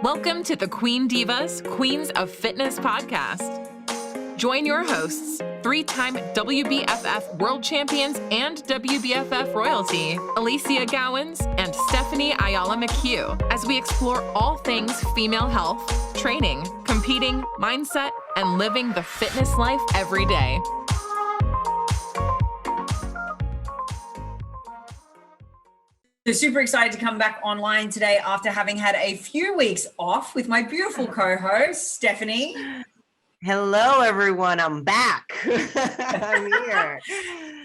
Welcome to the Queen Divas, Queens of Fitness podcast. Join your hosts, three-time WBFF world champions and WBFF royalty, Alicia Gowans and Stephanie Ayala McHugh, as we explore all things female health, training, competing, mindset, and living the fitness life every day. So super excited to come back online today after having had a few weeks off with my beautiful co-host, Stephanie. Hello, everyone. I'm back. I'm here.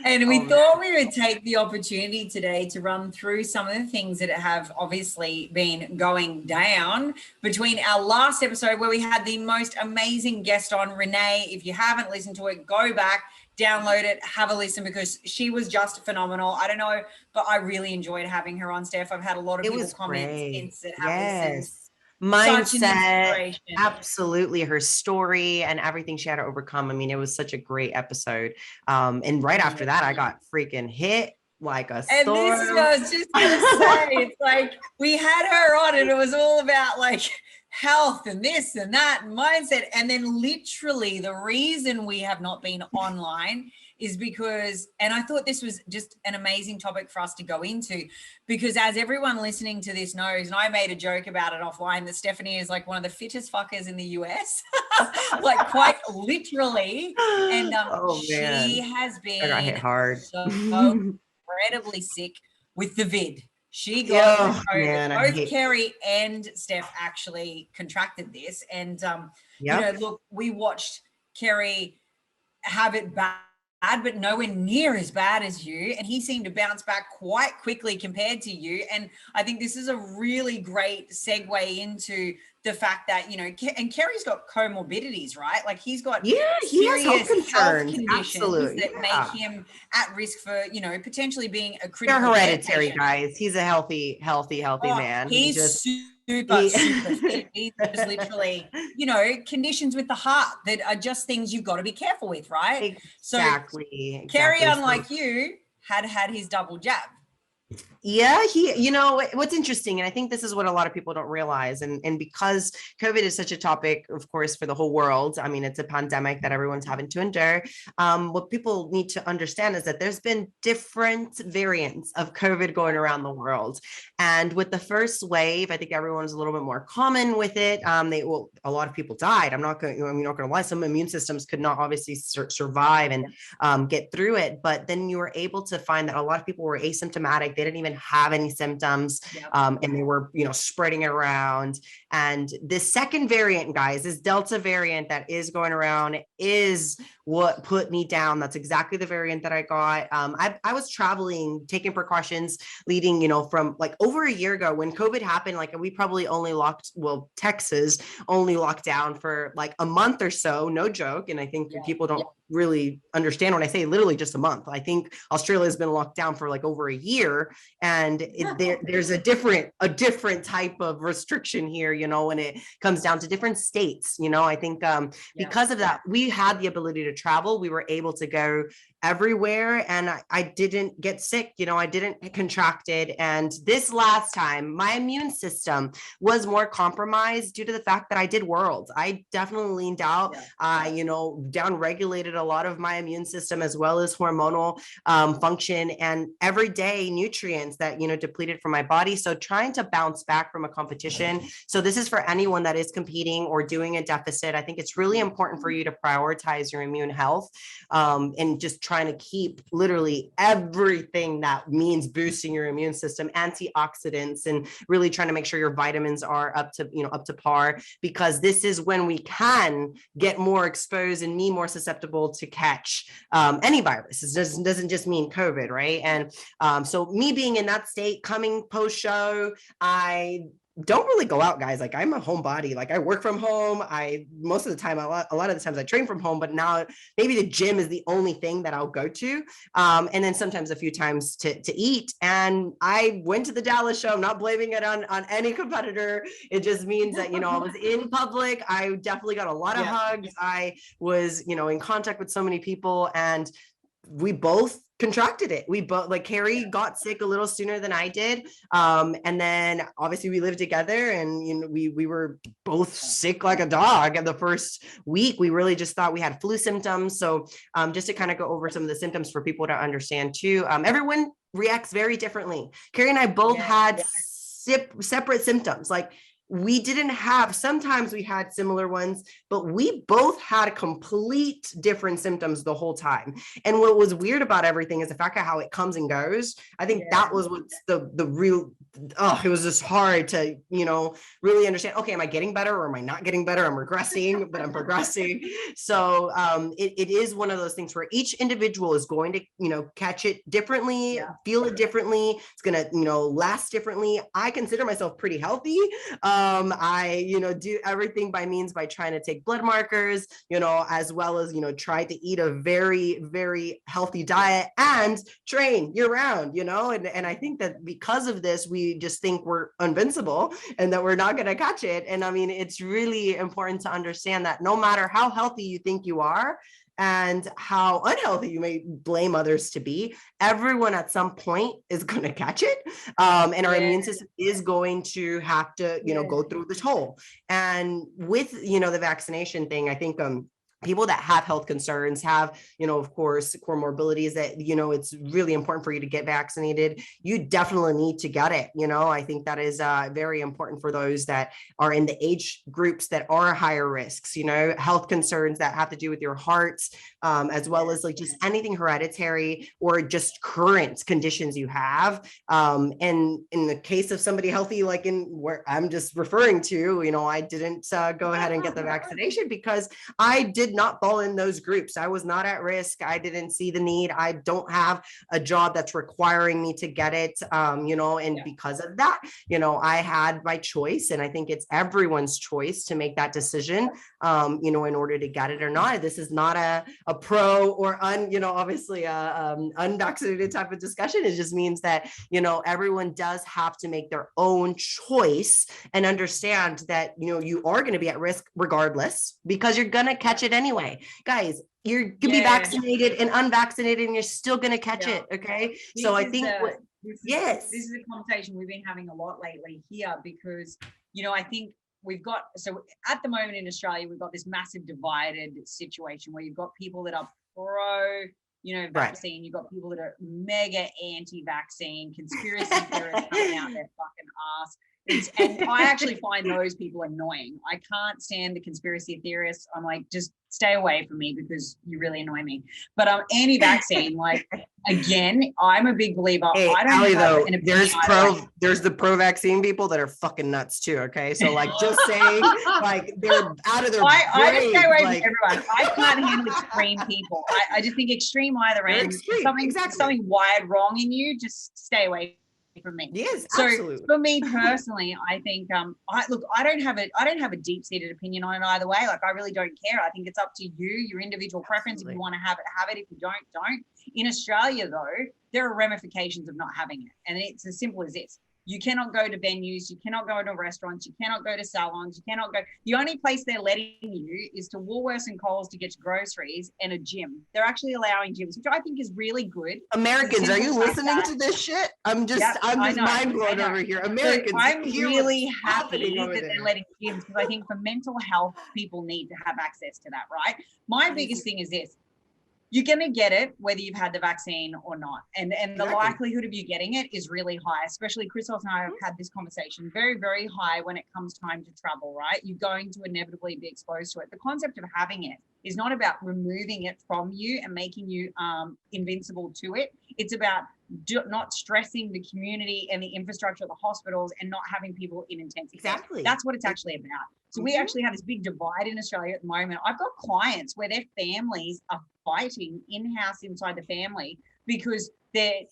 And we thought we would take the opportunity today to run through some of the things that have obviously been going down between our last episode where we had the most amazing guest on, Renee. If you haven't listened to it, go back, download it, have a listen, because she was just phenomenal. I don't know, but I really enjoyed having her on, Steph. I've had a lot of people comment since that have listened. Mindset, absolutely. Her story and everything she had to overcome. I mean, it was such a great episode. And right after that, I got freaking hit like a storm. And this is what I was just going to say. It's like we had her on and it was all about like health and this and that and mindset. And then literally the reason we have not been online is because, and I thought this was just an amazing topic for us to go into, because as everyone listening to this knows, and I made a joke about it offline, that Stephanie is like one of the fittest fuckers in the US, like quite literally. And she has been hit hard. so incredibly sick with the vid. She got COVID. Both Kerry and Steph actually contracted this. And, you know, look, we watched Kerry have it bad, but nowhere near as bad as you. And he seemed to bounce back quite quickly compared to you. And I think this is a really great segue into the fact that, you know, and Kerry's got comorbidities, right? Like he's got serious health conditions that make him at risk for, you know, potentially being a critical. They're hereditary, guys. He's a healthy man. He's super fit. He's just literally, you know, conditions with the heart that are just things you've got to be careful with, right? Exactly. Kerry, unlike you, had his double jab. Yeah, you know, what's interesting, and I think this is what a lot of people don't realize, and because COVID is such a topic, of course, for the whole world. I mean, it's a pandemic that everyone's having to endure. What people need to understand is that there's been different variants of COVID going around the world. And with the first wave, I think everyone's a little bit more common with it. A lot of people died. I'm not going to lie. Some immune systems could not obviously survive and get through it. But then you were able to find that a lot of people were asymptomatic. They didn't even have any symptoms, and they were, you know, spreading it around. And this second variant, guys, this Delta variant that is going around is what put me down. That's exactly the variant that I got. I was traveling, taking precautions, leading, you know, from like over a year ago when COVID happened. Like we probably only Texas only locked down for like a month or so, no joke. And I think people don't really understand when I say literally just a month. I think Australia has been locked down for like over a year, and there's a different type of restriction here, you know, when it comes down to different states. You know, I think because of that, we had the ability to travel. We were able to go everywhere, and I didn't get sick, you know, I didn't contract it. And this last time, my immune system was more compromised due to the fact that I did Worlds. I definitely leaned out, you know, down-regulated a lot of my immune system as well as hormonal function and everyday nutrients that, you know, depleted from my body. So trying to bounce back from a competition. So this is for anyone that is competing or doing a deficit. I think it's really important for you to prioritize your immune health and just trying to keep literally everything that means boosting your immune system, antioxidants, and really trying to make sure your vitamins are up to par, because this is when we can get more exposed and be more susceptible to catch any virus. It doesn't just mean COVID, right? And so me being in that state, coming post show, I don't really go out, guys. Like I'm a homebody. Like I work from home. Most of the time, a lot of the times I train from home, but now maybe the gym is the only thing that I'll go to. And then sometimes a few times to eat. And I went to the Dallas show. I'm not blaming it on any competitor. It just means that, you know, I was in public. I definitely got a lot of hugs. I was, you know, in contact with so many people, and we both contracted it. We both, like, Carrie got sick a little sooner than I did. And then obviously we lived together, and you know, we were both sick like a dog. And the first week, we really just thought we had flu symptoms. So just to kind of go over some of the symptoms for people to understand too, everyone reacts very differently. Carrie and I both had separate symptoms. Like, we didn't have, sometimes we had similar ones, but we both had complete different symptoms the whole time. And what was weird about everything is the fact of how it comes and goes. I think that was what's the real, it was just hard to, you know, really understand, okay, am I getting better or am I not getting better? I'm regressing, but I'm progressing. So it is one of those things where each individual is going to, you know, catch it differently, feel it differently. It's going to, you know, last differently. I consider myself pretty healthy. I, you know, do everything by trying to take blood markers, you know, as well as, you know, try to eat a very, very healthy diet and train year round, you know, and I think that because of this, we just think we're invincible and that we're not going to catch it. And I mean, it's really important to understand that no matter how healthy you think you are, and how unhealthy you may blame others to be, everyone at some point is going to catch it. And our immune system is going to have to, you know, go through this hole. And with, you know, the vaccination thing, I think, people that have health concerns have, you know, of course, comorbidities that, you know, it's really important for you to get vaccinated. You definitely need to get it. You know, I think that is very important for those that are in the age groups that are higher risks, you know, health concerns that have to do with your heart, as well as like just anything hereditary or just current conditions you have. And in the case of somebody healthy, like in where I'm just referring to, you know, I didn't go ahead and get the vaccination because I did not fall in those groups. I was not at risk. I didn't see the need. I don't have a job that's requiring me to get it, you know, and because of that, you know, I had my choice, and I think it's everyone's choice to make that decision, you know, in order to get it or not. This is not a pro or you know, obviously unvaccinated type of discussion. It just means that, you know, everyone does have to make their own choice and understand that, you know, you are going to be at risk regardless, because you're going to catch it anyway. Guys, you're gonna be vaccinated and unvaccinated, and you're still gonna catch it. Okay. So I think this is a conversation we've been having a lot lately here, because, you know, I think we've got, so at the moment in Australia, we've got this massive divided situation where you've got people that are pro, you know, vaccine, you've got people that are mega anti-vaccine, conspiracy theorists coming out their fucking ass. And I actually find those people annoying. I can't stand the conspiracy theorists. I'm like, just stay away from me because you really annoy me. But I'm anti-vaccine. Like, again, I'm a big believer. Hey, I don't have an opinion. There's the pro-vaccine people that are fucking nuts too. Okay, so like, just saying, like, they're out of their brain. I just stay away from everyone. I can't handle extreme people. I just think extreme either end. Something wired wrong in you, just stay away from me. Yes, so absolutely. For me personally, I think I don't have a deep-seated opinion on it either way. Like, I really don't care. I think it's up to you, your individual preference. If you want to have it. If you don't. In Australia, though, there are ramifications of not having it, and it's as simple as this. You cannot go to venues, you cannot go to restaurants, you cannot go to salons, you cannot go. The only place they're letting you is to Woolworths and Coles to get your groceries, and a gym. They're actually allowing gyms, which I think is really good. Americans, are you listening to this shit? I'm just mind blown over here. Americans, so I'm really happy that they're letting gyms, because I think for mental health, people need to have access to that, right? My biggest thing is this. You're going to get it whether you've had the vaccine or not. And the likelihood of you getting it is really high, especially Christos and I have had this conversation, very, very high when it comes time to travel, right? You're going to inevitably be exposed to it. The concept of having it is not about removing it from you and making you invincible to it. It's about not stressing the community and the infrastructure of the hospitals and not having people in intensive care. Exactly. That's what it's actually about. So we actually have this big divide in Australia at the moment. I've got clients where their families are fighting in-house inside the family because they're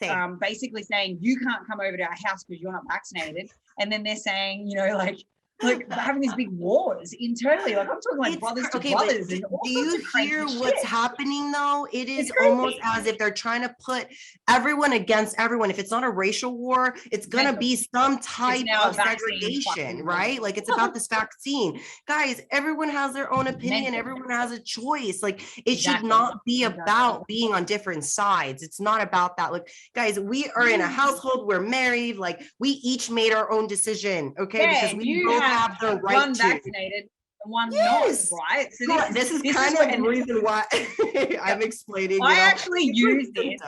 basically saying, you can't come over to our house because you're not vaccinated. And then they're saying, you know, like, like having these big wars internally. Like I'm talking like brothers to brothers. And all do you hear what's happening though? It is almost as if they're trying to put everyone against everyone. If it's not a racial war, it's going to be some type of segregation, right? Like it's about this vaccine. Guys, everyone has their own opinion. Everyone has a choice. Like it should not be about being on different sides. It's not about that. Like guys, we are in a household, we're married, like we each made our own decision, okay? Because we both have the right one vaccinated and one not, right? So this is kind of the reason why I'm explaining. I actually use this.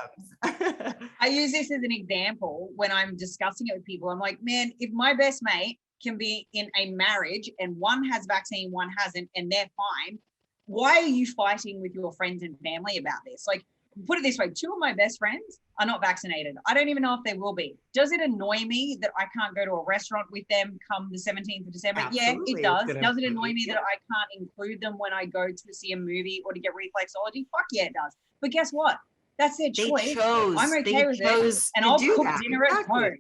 I use this as an example when I'm discussing it with people. I'm like, man, if my best mate can be in a marriage and one has vaccine, one hasn't, and they're fine, why are you fighting with your friends and family about this? Like, put it this way, 2 of my best friends are not vaccinated. I don't even know if they will be. Does it annoy me that I can't go to a restaurant with them come the 17th of December? Absolutely. Yeah, it does. Does it annoy me that I can't include them when I go to see a movie or to get reflexology? Fuck yeah, it does. But guess what? That's their choice. I'm okay with it. And I'll cook dinner at home.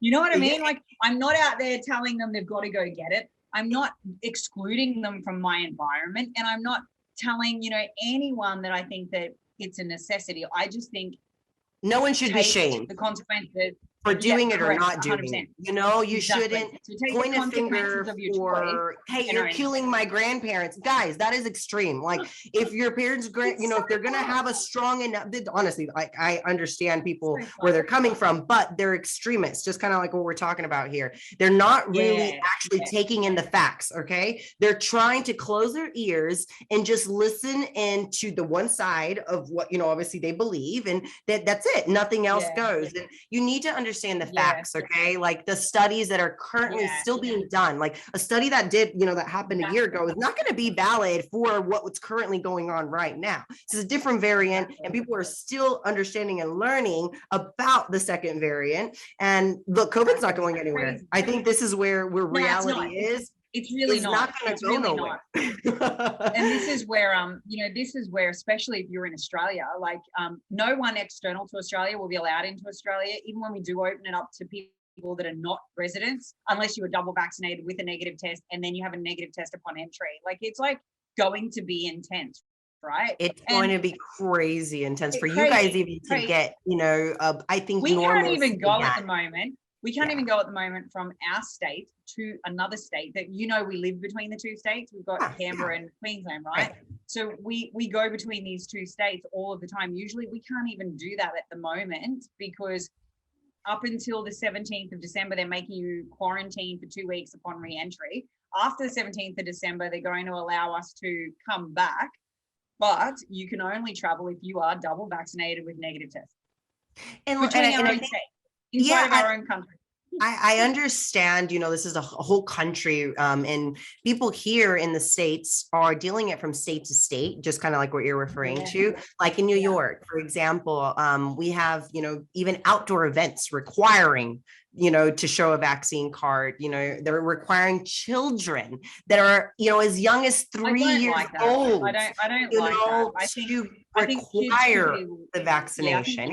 You know what I mean? Like, I'm not out there telling them they've got to go get it. I'm not excluding them from my environment. And I'm not telling, anyone that I think that it's a necessity. I just think no one should be shamed. The consequences for doing it or not doing 100%. It. You shouldn't point a finger for, hey, you're killing my grandparents. Guys, that is extreme. Like if your parents, if they're going to have a strong enough, honestly, like I understand people where they're coming from, but they're extremists, just kind of like what we're talking about here. They're not really actually taking in the facts, okay? They're trying to close their ears and just listen into the one side of what, obviously they believe, and that's it. Nothing else goes. And you need to understand the facts, okay? Like the studies that are currently still being done, like a study that did, that happened a year ago is not going to be valid for what's currently going on right now. This is a different variant and people are still understanding and learning about the second variant. And look, COVID's not going anywhere. I think this is where reality is. It's really not going to go nowhere. And this is where, especially if you're in Australia, like no one external to Australia will be allowed into Australia, even when we do open it up to people that are not residents, unless you are double vaccinated with a negative test and then you have a negative test upon entry. Like it's like going to be intense, right? It's going to be crazy intense for you guys even to get, I think we can't even go at the moment. We can't even go at the moment from our state to another state that, we live between the 2 states. We've got Canberra and Queensland, right? So we go between these 2 states all of the time. Usually we can't even do that at the moment because up until the 17th of December, they're making you quarantine for 2 weeks upon re-entry. After the 17th of December, they're going to allow us to come back, but you can only travel if you are double vaccinated with negative tests. And between our own states. Inside of our own country. I understand, this is a whole country, and people here in the States are dealing it from state to state, just kind of like what you're referring to. Like in New York, for example, we have, even outdoor events requiring, to show a vaccine card. They're requiring children that are, as young as 3 years old. I don't like that. I think require the vaccination.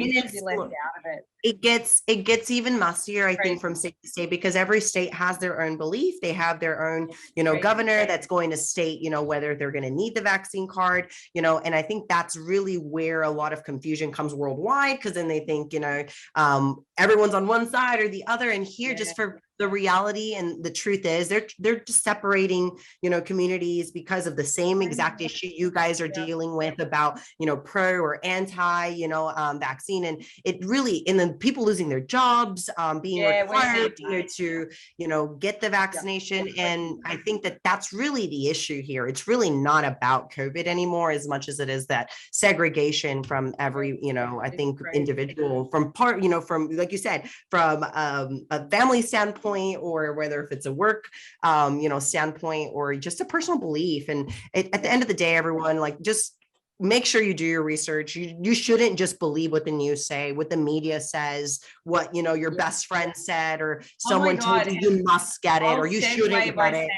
It gets even mustier, I think, from state to state, because every state has their own belief. They have their own, governor that's going to state, whether they're going to need the vaccine card, and I think that's really where a lot of confusion comes worldwide, because then they think, everyone's on one side or the other. And here, just for the reality and the truth is they're just separating, communities because of the same exact issue you guys are dealing with about, pro or anti, vaccine. And it really, and then people losing their jobs, being required to, get the vaccination. And I think that that's really the issue here. It's really not about COVID anymore, as much as it is that segregation from every, I think individual from from, like you said, from a family standpoint, or whether if it's a work, standpoint, or just a personal belief. And at the end of the day, everyone, like, just make sure you do your research. You shouldn't just believe what the news say, what the media says, what, your best friend said, or someone told you must get it, or you shouldn't get it.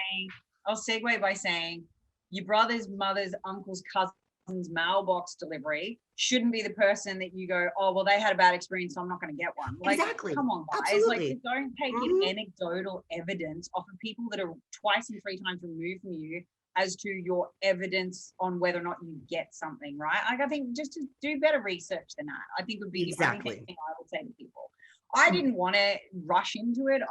I'll segue by saying your brothers, mothers, uncles, cousins, mailbox delivery shouldn't be the person that you go, oh, well, they had a bad experience, so I'm not going to get one. Like, exactly. Come on, guys. Absolutely. Like, don't take in anecdotal evidence off of people that are twice and 3 times removed from you as to your evidence on whether or not you get something, right? Like, I think just to do better research than that, I think would be the only thing I would say to people. I didn't want to rush into it.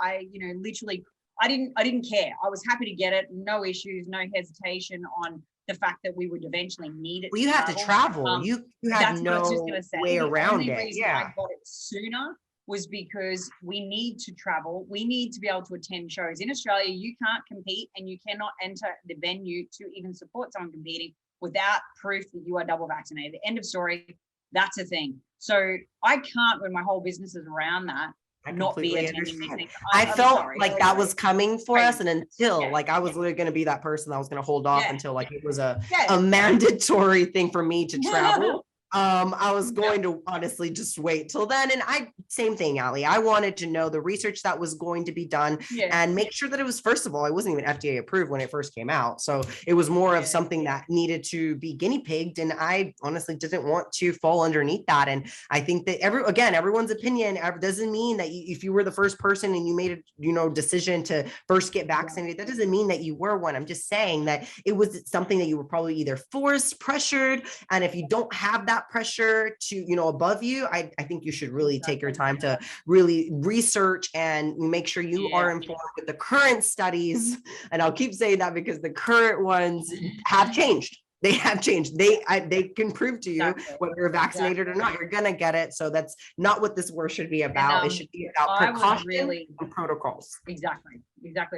Literally, I didn't care. I was happy to get it. No issues, no hesitation on the fact that we would eventually need it. Well, you have to travel. You have no way around it. The only reason I got it sooner was because we need to travel. We need to be able to attend shows. In Australia, you can't compete and you cannot enter the venue to even support someone competing without proof that you are double vaccinated. End of story. That's a thing. So I can't, when my whole business is around that, not be attending these things. I felt like that was coming for us, and until like I was literally going to be that person that was going to hold off until like it was a mandatory thing for me to travel. I was going to honestly just wait till then. And same thing, Ali. I wanted to know the research that was going to be done and make sure that it was, first of all, it wasn't even FDA approved when it first came out. So it was more of something that needed to be guinea pigged. And I honestly didn't want to fall underneath that. And I think that everyone's opinion doesn't mean that if you were the first person and you made a, decision to first get vaccinated, that doesn't mean that you were one. I'm just saying that it was something that you were probably either forced, pressured. And if you don't have that pressure to above you, I think you should really take your time to really research and make sure you are informed with the current studies. And I'll keep saying that because the current ones have changed. They have changed. They can prove to you whether you're vaccinated or not, you're gonna get it. So that's not what this war should be about. It should be about precaution and protocols. Exactly.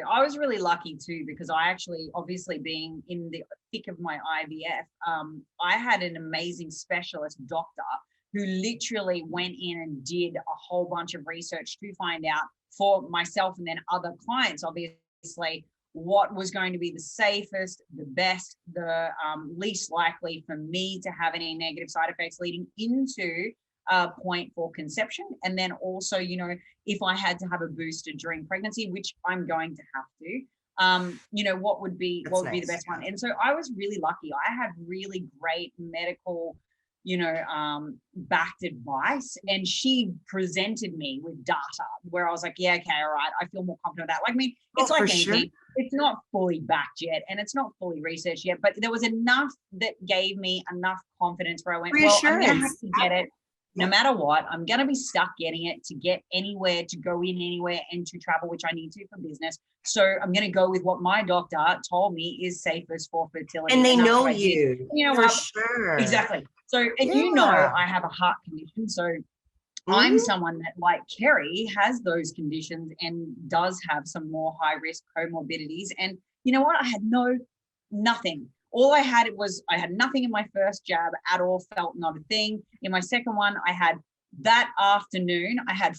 I was really lucky too, because I actually, obviously being in the thick of my IVF, I had an amazing specialist doctor who literally went in and did a whole bunch of research to find out for myself and then other clients, obviously, what was going to be the safest, the best, the least likely for me to have any negative side effects leading into a point for conception. And then also, if I had to have a booster during pregnancy, which I'm going to have to, what would be the best one. And so I was really lucky. I had really great medical backed advice, and she presented me with data where I was like, yeah, okay, all right, I feel more confident with that. Like, I mean, it's like anything. Sure. It's not fully backed yet, and it's not fully researched yet, but there was enough that gave me enough confidence where I went, well, I'm going to have to get it no matter what. I'm going to be stuck getting it to get anywhere, to go in anywhere, and to travel, which I need to for business. So I'm going to go with what my doctor told me is safest for fertility. And they know you. For sure. Exactly. So, and I have a heart condition. So I'm someone that, like Kerry, has those conditions and does have some more high risk comorbidities. And you know what? I had nothing. All I had I had nothing in my first jab at all, felt not a thing. In my second one, I had that afternoon, I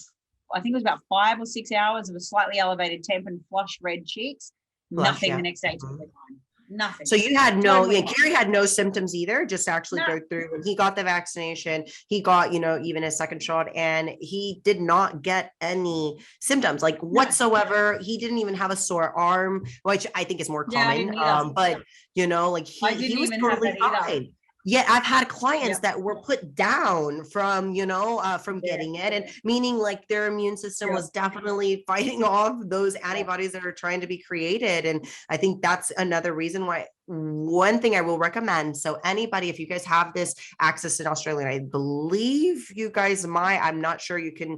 think it was about 5 or 6 hours of a slightly elevated temp and flushed red cheeks. Nothing the next day to the time. Nothing. So you had Kerry had no symptoms either, just actually go through when he got the vaccination, he got, even his second shot, and he did not get any symptoms like whatsoever. He didn't even have a sore arm, which I think is more common. But he was totally fine. Yeah, I've had clients that were put down from, from getting it, and meaning like their immune system was definitely fighting off those antibodies that are trying to be created. And I think that's another reason why. One thing I will recommend. So anybody, if you guys have this access in Australia, I believe you guys might, I'm not sure, you can,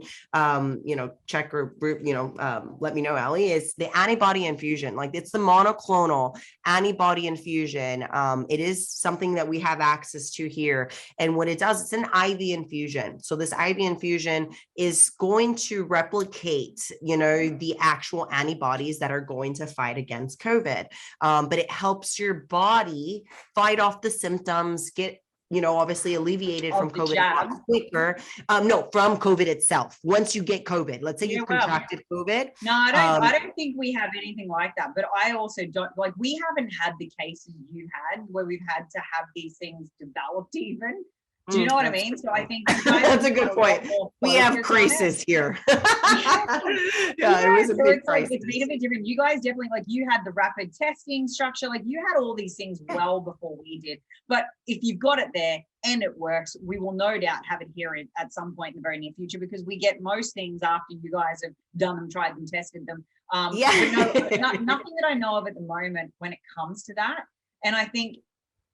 check or, let me know, Ali, is the antibody infusion. Like, it's the monoclonal antibody infusion. It is something that we have access to here. And what it does, it's an IV infusion. So this IV infusion is going to replicate, the actual antibodies that are going to fight against COVID. But it helps your body fight off the symptoms, get obviously alleviated from COVID a lot quicker. No, from COVID itself. Once you get COVID, let's say you've contracted COVID. No, I don't think we have anything like that. But I also don't, like, we haven't had the cases you had where we've had to have these things developed even. Do you know what I mean? So I think that's a good point. We have crisis here. Yeah, it was a big crisis. It's made a bit different. You guys definitely, like, you had the rapid testing structure, like you had all these things well before we did. But if you've got it there and it works, we will no doubt have it here at some point in the very near future, because we get most things after you guys have done them, tried them, tested them. Nothing that I know of at the moment when it comes to that. And I think,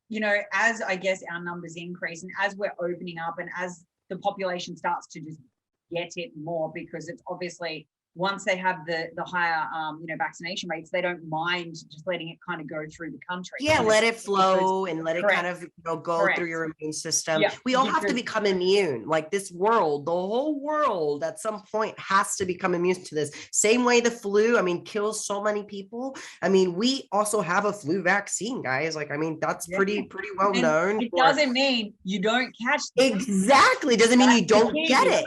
you know, as I guess our numbers increase and as we're opening up and as the population starts to just get it more, because it's obviously once they have the higher, vaccination rates, they don't mind just letting it kind of go through the country. Yeah, let it flow and let it kind of go through your immune system. Yeah, we all have to become immune. Like this world, the whole world at some point has to become immune to this. Same way the flu, kills so many people. We also have a flu vaccine, guys. Like, that's pretty well known. It doesn't mean you don't catch them. Exactly. Doesn't mean you don't get it.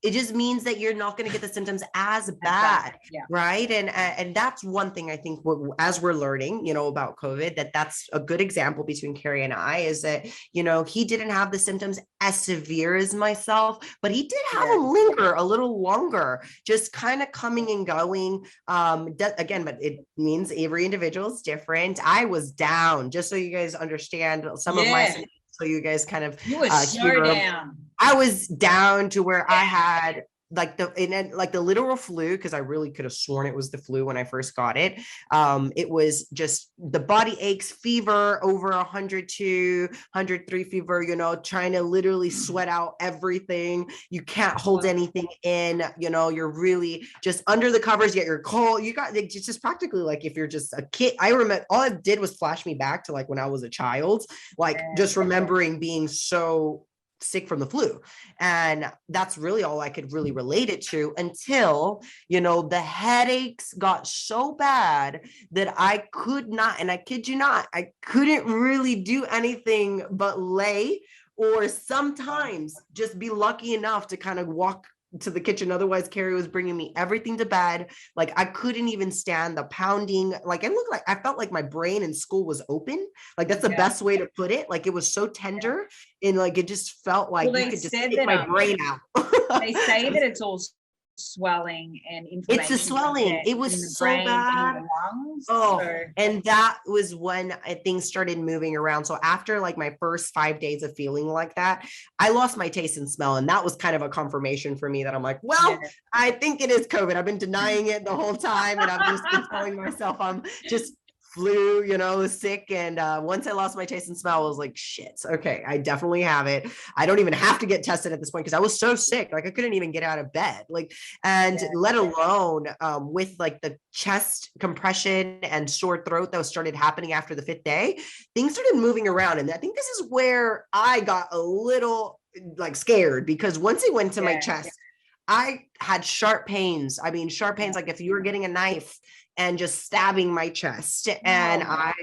It just means that you're not going to get the symptoms as bad, right? And that's one thing I think as we're learning, about COVID, that's a good example between Carrie and I is that, he didn't have the symptoms as severe as myself, but he did have them linger a little longer, just kind of coming and going. Again, but it means every individual is different. I was down, just so you guys understand some of my symptoms. So you guys kind of down. I was down to where I had like the literal flu, because I really could have sworn it was the flu when I first got it. It was just the body aches, fever over 102, 103 fever, trying to literally sweat out everything. You can't hold anything in, you're really just under the covers, yet you're cold. It's just practically like if you're just a kid. I remember all it did was flash me back to like when I was a child, like just remembering being so sick from the flu. And that's really all I could really relate it to until, the headaches got so bad that I could not, and I kid you not, I couldn't really do anything but lay or sometimes just be lucky enough to kind of walk to the kitchen. Otherwise, Carrie was bringing me everything to bed. Like I couldn't even stand the pounding. Like I felt like my brain in school was open. Like that's the best way to put it. Like it was so tender and like it just felt like you could just take my brain out. They say that it's all swelling and inflammation. It's the swelling. It was so bad. And that was when things started moving around. So after like my first 5 days of feeling like that, I lost my taste and smell. And that was kind of a confirmation for me that I'm like, I think it is COVID. I've been denying it the whole time. And I've just been telling myself I'm just flu, sick. And once I lost my taste and smell, I was like, shit, okay, I definitely have it. I don't even have to get tested at this point because I was so sick. Like I couldn't even get out of bed. Like, and let alone with like the chest compression and sore throat that started happening after the 5th day, things started moving around. And I think this is where I got a little like scared because once it went to my chest, I had sharp pains. Like if you were getting a knife and just stabbing my chest. And I'm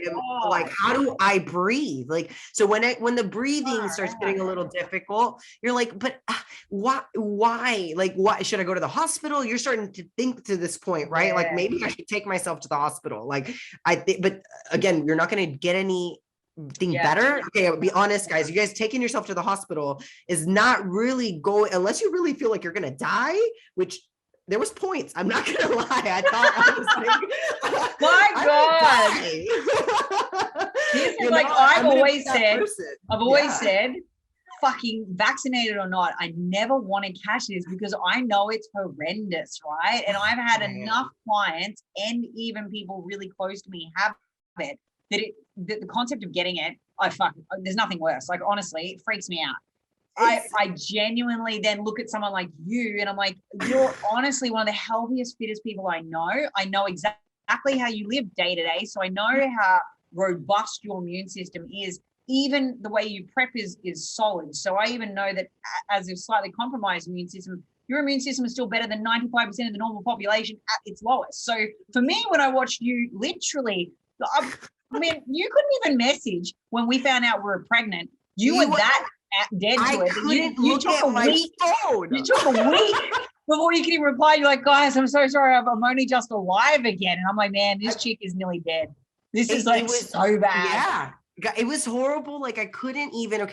like, how do I breathe? Like, so when the breathing starts getting a little difficult, you're like, but why? Like, why should I go to the hospital? You're starting to think to this point, right? Like maybe I should take myself to the hospital. Like but again, you're not going to get anything better. Okay, I'll be honest, guys. You guys taking yourself to the hospital is not really going unless you really feel like you're gonna die, which there was points. I'm not gonna lie. I thought I was like, my God. This is like I've always said, fucking vaccinated or not, I never want to catch this because I know it's horrendous, right? And I've had enough clients and even people really close to me have it that the concept of getting it, there's nothing worse. Like honestly, it freaks me out. I genuinely then look at someone like you and I'm like, you're honestly one of the healthiest, fittest people I know. I know exactly how you live day to day. So I know how robust your immune system is. Even the way you prep is solid. So I even know that as a slightly compromised immune system, your immune system is still better than 95% of the normal population at its lowest. So for me, when I watched you literally, you couldn't even message when we found out we were pregnant. You were that dead to it. You took a week. You took a week before you could even reply. You're like, guys, I'm so sorry. I'm only just alive again. And I'm like, man, this chick is nearly dead. This is like so bad. Yeah. It was horrible. Like I couldn't even,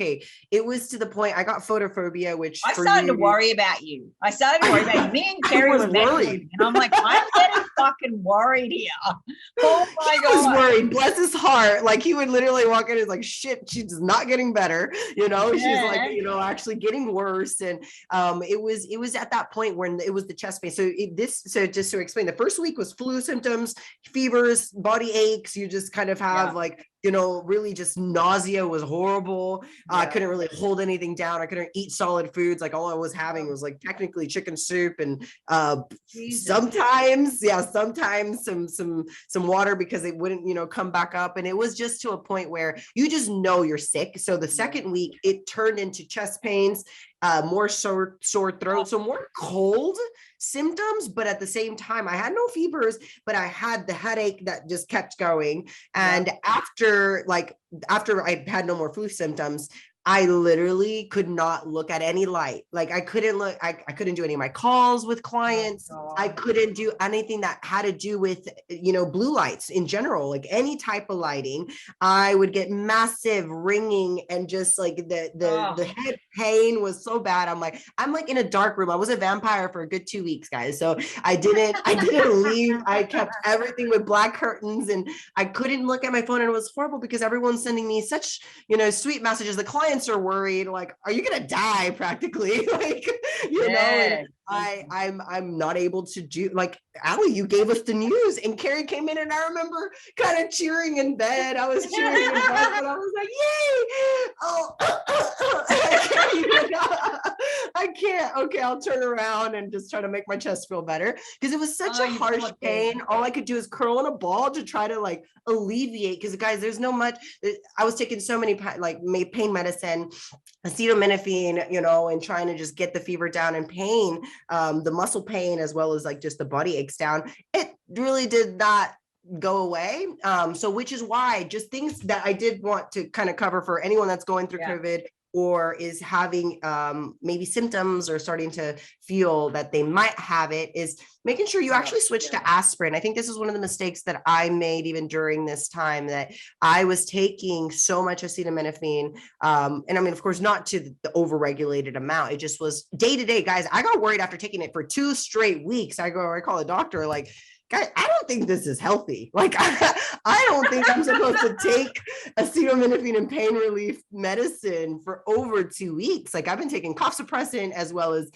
it was to the point I got photophobia, which I started to worry about you. Me and Kerry were worried. And I'm like, I'm getting fucking worried here. Oh my God. He was worried, bless his heart. Like he would literally walk in and like, shit, she's not getting better. She's like, actually getting worse. And it was at that point when it was the chest pain. So just to explain, the first week was flu symptoms, fevers, body aches. You just kind of have really just nausea was horrible. I couldn't really hold anything down. I couldn't eat solid foods. Like all I was having was like technically chicken soup and sometimes some water because it wouldn't, come back up. And it was just to a point where you just know you're sick. So the second week it turned into chest pains, more sore throat, so more cold symptoms, but at the same time, I had no fevers, but I had the headache that just kept going. And after I had no more flu symptoms, I literally could not look at any light. Like I couldn't do any of my calls with clients. I couldn't do anything that had to do with, blue lights in general, like any type of lighting. I would get massive ringing and just like the head pain was so bad. I'm like in a dark room. I was a vampire for a good 2 weeks, guys. So I didn't leave. I kept everything with black curtains and I couldn't look at my phone, and it was horrible because everyone's sending me such, sweet messages. The clients are worried, like, are you gonna die practically? Like, and I'm not able to do, like, Allie, you gave us the news and Carrie came in and I remember kind of cheering in bed. I was cheering in bed and I was like, yay! Oh, I can't. Okay, I'll turn around and just try to make my chest feel better because it was such a harsh pain. All I could do is curl in a ball to try to like alleviate, because guys, there's no much. I was taking so many pain medicine, acetaminophen, and trying to just get the fever down and pain, the muscle pain, as well as like just the body aches down. It really did not go away. So which is why just things that I did want to kind of cover for anyone that's going through COVID or is having maybe symptoms or starting to feel that they might have it, is making sure you actually switch to aspirin. I think this is one of the mistakes that I made even during this time, that I was taking so much acetaminophen. And I mean, of course, not to the overregulated amount. It just was day to day, guys. I got worried after taking it for 2 straight weeks. I call a doctor, like, guys, I don't think this is healthy. Like, I don't think I'm supposed to take acetaminophen and pain relief medicine for over 2 weeks. Like, I've been taking cough suppressant as well as,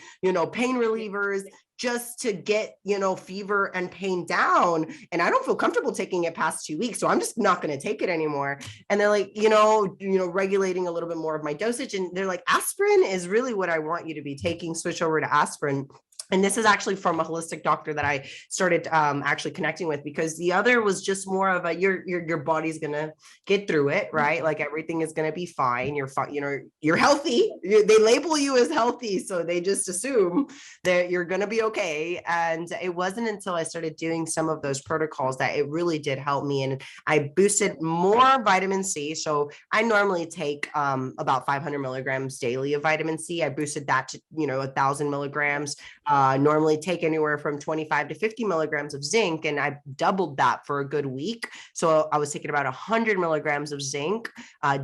pain relievers just to get, fever and pain down. And I don't feel comfortable taking it past 2 weeks. So I'm just not going to take it anymore. And they're like, regulating a little bit more of my dosage. And they're like, aspirin is really what I want you to be taking. Switch over to aspirin. And this is actually from a holistic doctor that I started actually connecting with, because the other was just more of a, your body's going to get through it, right? Like everything is going to be fine. You're fine. You're healthy. They label you as healthy. So they just assume that you're going to be okay. And it wasn't until I started doing some of those protocols that it really did help me. And I boosted more vitamin C. So I normally take about 500 milligrams daily of vitamin C. I boosted that to, 1,000 milligrams. Normally take anywhere from 25 to 50 milligrams of zinc, and I doubled that for a good week. So I was taking about 100 milligrams of zinc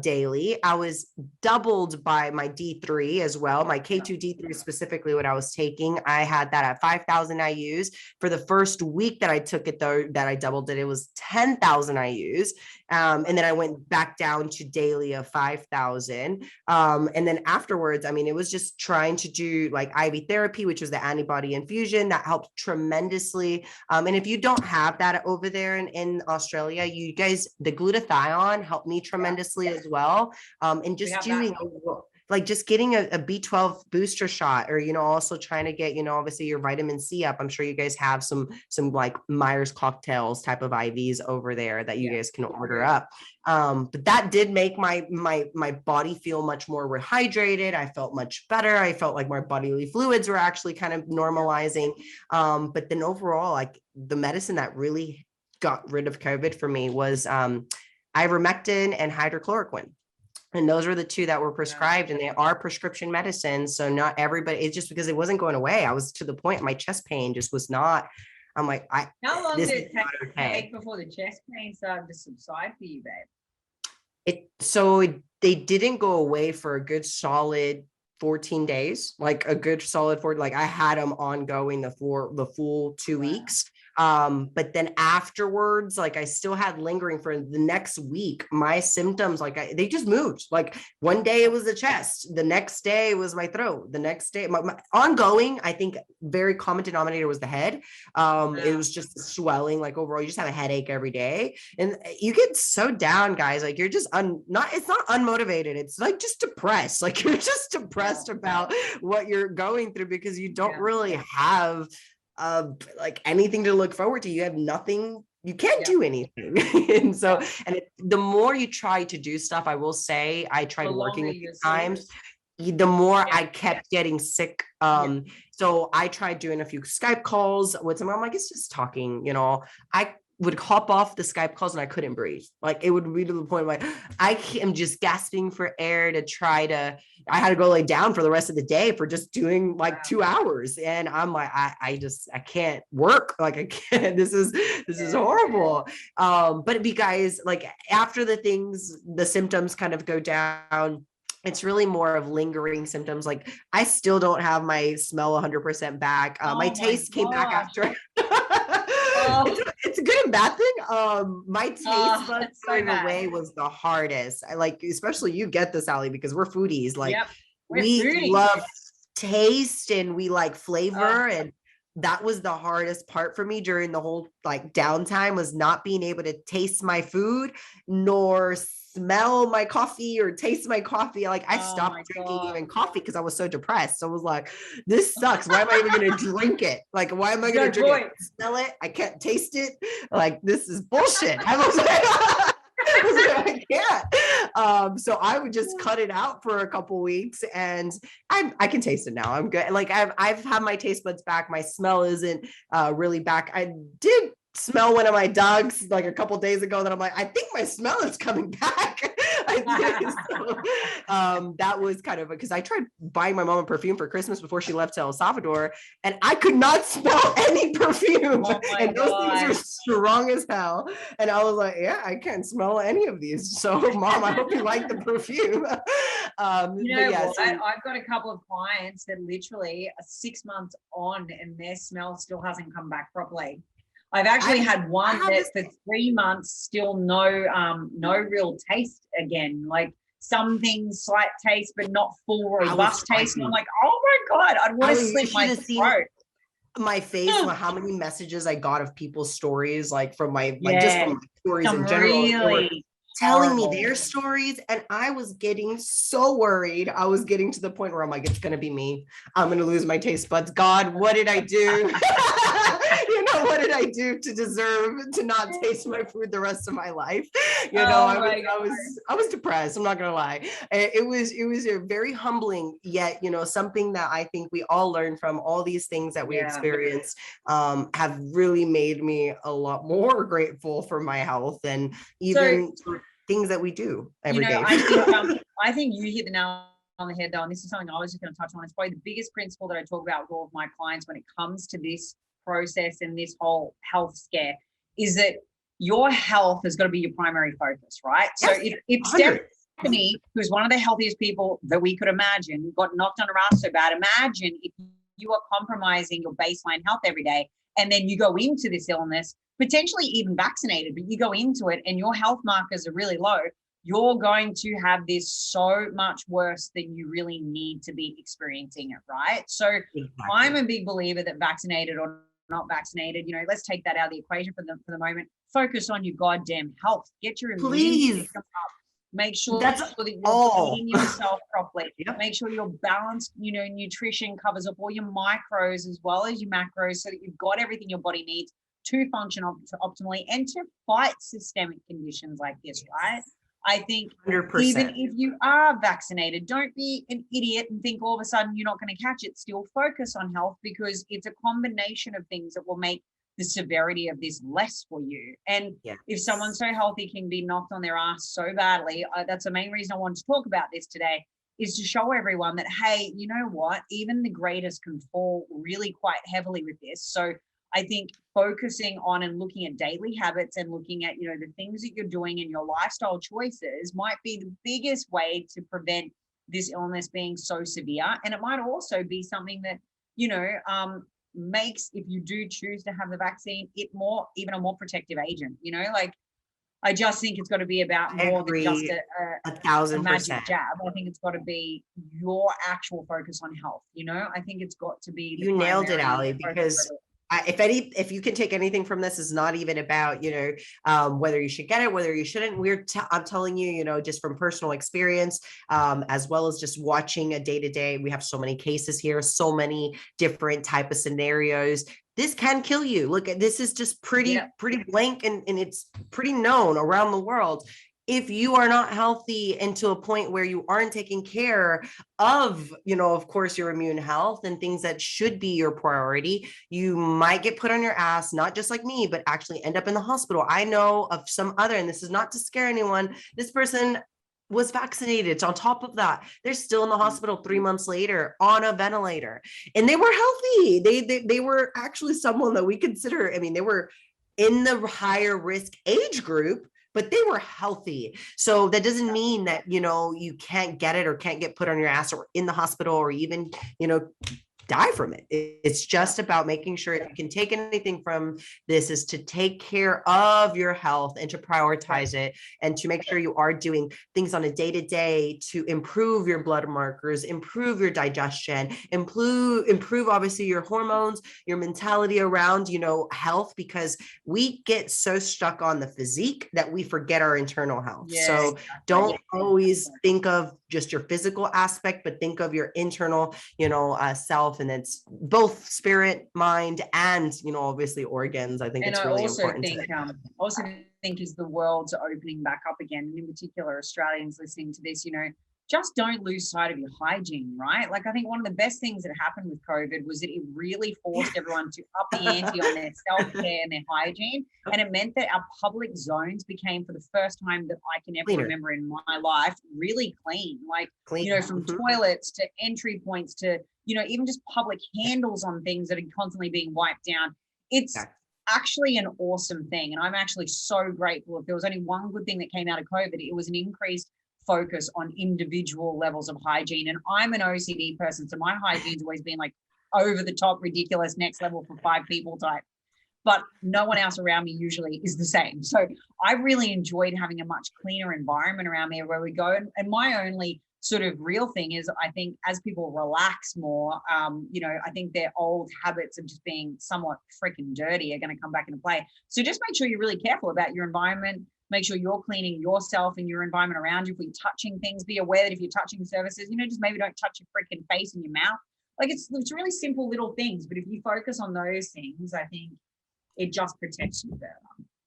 daily. I was doubled by my D3 as well. My K2 D3 specifically, what I was taking, I had that at 5,000 IUs. For the first week that I took it, though, that I doubled it, it was 10,000 IUs. And then I went back down to daily of 5,000. And then afterwards, I mean, it was just trying to do like IV therapy, which was the antibody infusion that helped tremendously. And if you don't have that over there in Australia, you guys, the glutathione helped me tremendously as well. And just doing like just getting a B12 booster shot, or, also trying to get, obviously your vitamin C up. I'm sure you guys have some like Myers cocktails type of IVs over there that you guys can order up. But that did make my body feel much more rehydrated. I felt much better. I felt like my bodily fluids were actually kind of normalizing. But then overall, like the medicine that really got rid of COVID for me was ivermectin and hydrochloroquine. And those were the two that were prescribed, and they are prescription medicines. So not everybody, it's just because it wasn't going away. I was to the point, my chest pain just was not, I'm like, how long did it take before the chest pain started to subside for you, babe? They didn't go away for a good solid 14 days, like a good solid like I had them ongoing the full 2 weeks. But then afterwards, like I still had lingering for the next week. My symptoms, like they just moved. Like one day it was the chest, the next day it was my throat, the next day my ongoing. I think very common denominator was the head. It was just swelling. Like overall, you just have a headache every day, and you get so down, guys. Like you're just it's not unmotivated. It's like just depressed. Like you're just depressed about what you're going through because you don't really have like anything to look forward to. You have nothing, you can't do anything. And so the more you try to do stuff, I will say I tried working a few times, the more I kept getting sick. So I tried doing a few Skype calls with someone. I'm like, it's just talking, I would hop off the Skype calls and I couldn't breathe. Like it would be to the point like I am just gasping for air I had to go lay down for the rest of the day for just doing like 2 hours. And I'm like, I can't work. Like I can't, this is horrible. But guys, like after the symptoms kind of go down, it's really more of lingering symptoms. Like I still don't have my smell 100% back. My taste came back after. It's a good and bad thing. My taste buds going away was the hardest. I like, especially you get this, Allie, because we're foodies. Like we love taste and we like flavor, and that was the hardest part for me during the whole like downtime, was not being able to taste my food nor smell my coffee or taste my coffee. Like I stopped drinking even coffee because I was so depressed. So I was like, this sucks. Why am I even going to drink it? Like, why am I going to drink it? Smell it? I can't taste it. Like, this is bullshit. I was like, I can't. So I would just cut it out for a couple weeks, and I can taste it now. I'm good. Like I've had my taste buds back. My smell isn't really back. I did smell one of my dogs like a couple days ago that I'm like, I think my smell is coming back. So, that was kind of because I tried buying my mom a perfume for Christmas before she left to El Salvador, and I could not smell any perfume. And those things are strong as hell. And I was like, yeah, I can't smell any of these. So Mom, I hope you like the perfume. I've got a couple of clients that literally are 6 months on and their smell still hasn't come back properly. I've actually had one that for 3 months still no real taste again, like some things slight taste, but not full robust taste. And I'm like, oh my God, I'd want to slit my throat. My face, how many messages I got of people's stories, like from my, just from my stories in general, telling me their stories. And I was getting so worried. I was getting to the point where I'm like, it's going to be me. I'm going to lose my taste buds. God, what did I do? What did I do to deserve to not taste my food the rest of my life? I was depressed. I'm not gonna lie. It was a very humbling, yet something that I think we all learn from all these things that we experience have really made me a lot more grateful for my health and even things that we do every day. I think you hit the nail on the head though, and this is something I was just going to touch on. It's probably the biggest principle that I talk about with all of my clients when it comes to this process and this whole health scare, is that your health has got to be your primary focus, right? Yes, so if Stephanie, who's one of the healthiest people that we could imagine, got knocked on her ass so bad, imagine if you are compromising your baseline health every day, and then you go into this illness, potentially even vaccinated, but you go into it and your health markers are really low, you're going to have this so much worse than you really need to be experiencing it, right? So I'm a big believer that vaccinated or not vaccinated, let's take that out of the equation for the moment. Focus on your goddamn health. Get your immune system up. Make sure that you're feeding yourself properly. Make sure you're balanced, nutrition covers up all your micros as well as your macros, so that you've got everything your body needs to function optimally and to fight systemic conditions like this, right? I think 100%. Even if you are vaccinated, don't be an idiot and think all of a sudden you're not going to catch it. Still focus on health, because it's a combination of things that will make the severity of this less for you. And if someone so healthy can be knocked on their ass so badly, that's the main reason I wanted to talk about this today, is to show everyone that, hey, you know what? Even the greatest can fall really quite heavily with this. So I think focusing on and looking at daily habits and looking at, the things that you're doing and your lifestyle choices might be the biggest way to prevent this illness being so severe. And it might also be something that, makes, if you do choose to have the vaccine, even a more protective agent, like, I just think it's got to be about more than just a 1,000%. magic jab. I think it's got to be your actual focus on health. I think it's got to be. You nailed it, Ali, because if you can take anything from this, is not even about, whether you should get it, whether you shouldn't. I'm telling you, just from personal experience, as well as just watching a day-to-day, we have so many cases here, so many different type of scenarios. This can kill you. Look, this is just pretty blank, and it's pretty known around the world. If you are not healthy and to a point where you aren't taking care of, of course, your immune health and things that should be your priority, you might get put on your ass, not just like me, but actually end up in the hospital. I know of some other, and this is not to scare anyone, this person was vaccinated. So on top of that, they're still in the hospital 3 months later on a ventilator, and they were healthy. They were actually someone that we consider, they were in the higher risk age group, but they were healthy. So that doesn't mean that, you can't get it or can't get put on your ass or in the hospital or even, die from it. It's just about making sure, if you can take anything from this, is to take care of your health and to prioritize it, and to make sure you are doing things on a day-to-day to improve your blood markers, improve your digestion, improve obviously your hormones, your mentality around, health, because we get so stuck on the physique that we forget our internal health. So don't always think of just your physical aspect, but think of your internal, self. And it's both spirit, mind, and, obviously organs. I think it's really important. I also think as the world's opening back up again, and in particular Australians listening to this, just don't lose sight of your hygiene, right? Like, I think one of the best things that happened with COVID was that it really forced everyone to up the ante on their self-care and their hygiene. And it meant that our public zones became, for the first time that I can ever remember in my life, really clean. Like, from toilets to entry points to, even just public handles on things that are constantly being wiped down. It's actually an awesome thing. And I'm actually so grateful. If there was only one good thing that came out of COVID, it was an increased focus on individual levels of hygiene. And I'm an OCD person, so my hygiene's always been like over the top, ridiculous, next level for 5 people type. But no one else around me usually is the same. So I really enjoyed having a much cleaner environment around me where we go. And my only sort of real thing is, I think as people relax more, I think their old habits of just being somewhat freaking dirty are going to come back into play. So just make sure you're really careful about your environment. Make sure you're cleaning yourself and your environment around you. If you're touching things, be aware that if you're touching surfaces, just maybe don't touch your freaking face and your mouth. Like, it's really simple little things, but if you focus on those things, I think it just protects you better.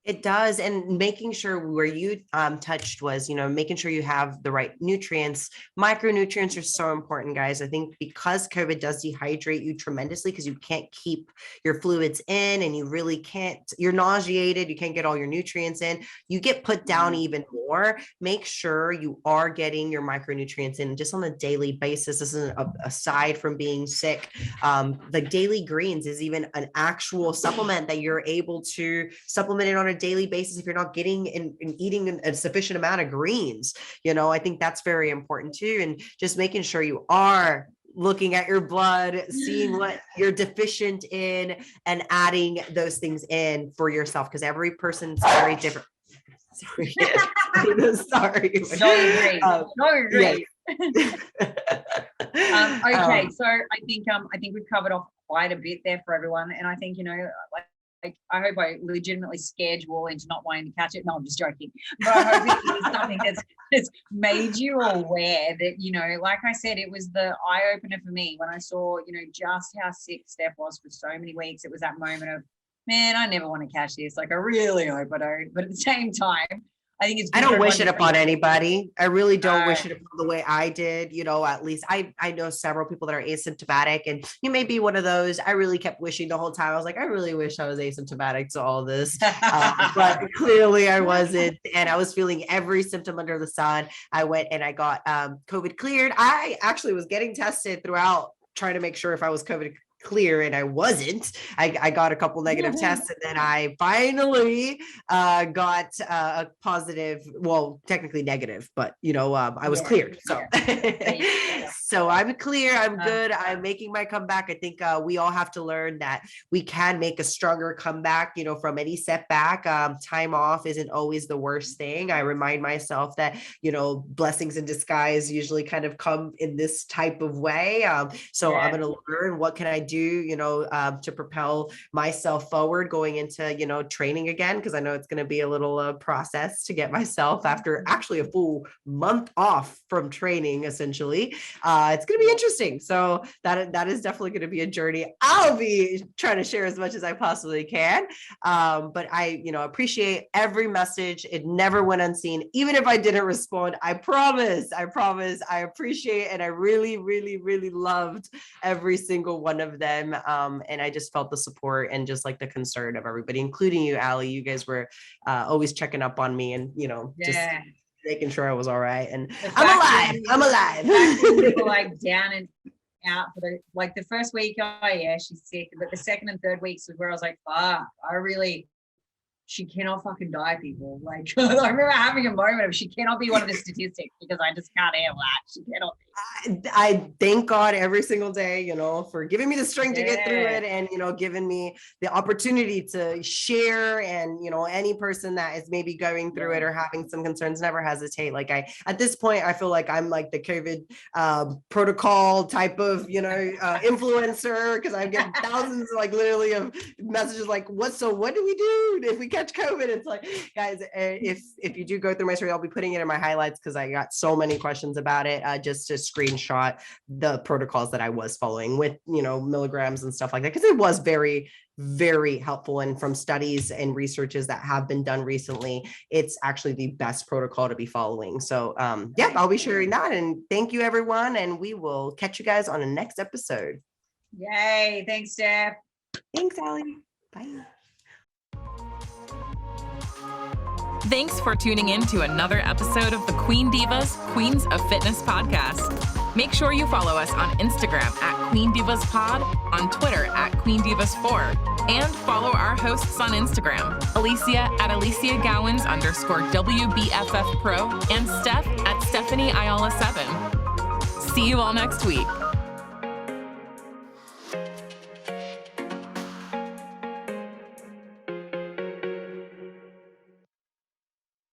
It does. And making sure where you touched was, making sure you have the right nutrients. Micronutrients are so important, guys. I think because COVID does dehydrate you tremendously, because you can't keep your fluids in, and you really can't, you're nauseated, you can't get all your nutrients in, you get put down even more. Make sure you are getting your micronutrients in just on a daily basis. This is aside from being sick. The daily greens is even an actual supplement that you're able to supplement it on a daily basis if you're not getting and eating a sufficient amount of greens. I think that's very important too. And just making sure you are looking at your blood, seeing what you're deficient in, and adding those things in for yourself, because every person's very different. Sorry. Sorry. So great. Okay, so I think we've covered off quite a bit there for everyone, and I think I hope I legitimately scared you all into not wanting to catch it. No, I'm just joking. But I hope it is something that's made you aware that, like I said, it was the eye opener for me when I saw, just how sick Steph was for so many weeks. It was that moment of, man, I never want to catch this. Like, I really hope I don't. But at the same time, I think I don't wish it upon anybody. I really don't wish it upon the way I did. At least I know several people that are asymptomatic, and you may be one of those. I really kept wishing the whole time. I was like, I really wish I was asymptomatic to all this, but clearly I wasn't. And I was feeling every symptom under the sun. I went and I got COVID cleared. I actually was getting tested throughout, trying to make sure if I was COVID clear, and I wasn't. I got a couple negative tests, and then I finally got a positive, well, technically negative, but I was cleared. So so I'm clear, I'm good, I'm making my comeback. I think we all have to learn that we can make a stronger comeback, from any setback. Time off isn't always the worst thing. I remind myself that, blessings in disguise usually kind of come in this type of way. So I'm going to learn, what can I do, to propel myself forward going into, training again, because I know it's going to be a little process to get myself after actually a full month off from training, essentially. It's going to be interesting. So that is definitely going to be a journey. I'll be trying to share as much as I possibly can. But I, appreciate every message. It never went unseen. Even if I didn't respond, I promise, I appreciate, and I really, really, really loved every single one of them. And I just felt the support and just like the concern of everybody, including you, Allie. You guys were always checking up on me and, just making sure I was all right. And I'm alive. People like down and out for the first week, she's sick. But the second and third weeks was where I was like, fuck, she cannot fucking die, people. Like, I remember having a moment of, she cannot be one of the statistics, because I just can't handle that. She cannot be. I thank God every single day, for giving me the strength to get through it, and, giving me the opportunity to share. And, any person that is maybe going through it or having some concerns, never hesitate. Like, at this point, I feel like I'm like the COVID protocol type of, influencer, because I get thousands, like literally of messages like, what do we do if we catch COVID? It's like, guys, if you do go through my story, I'll be putting it in my highlights, because I got so many questions about it, just to screenshot the protocols that I was following with, milligrams and stuff like that, because it was very, very helpful. And from studies and researches that have been done recently, it's actually the best protocol to be following. So I'll be sharing that. And thank you, everyone. And we will catch you guys on the next episode. Yay. Thanks, Steph. Thanks, Allie. Bye. Thanks for tuning in to another episode of the Queen Divas, Queens of Fitness podcast. Make sure you follow us on Instagram at Queen Divas Pod, on Twitter at Queen Divas 4, and follow our hosts on Instagram, Alicia at Alicia Gowans _WBFF Pro, and Steph at Stephanie Ayala 7. See you all next week.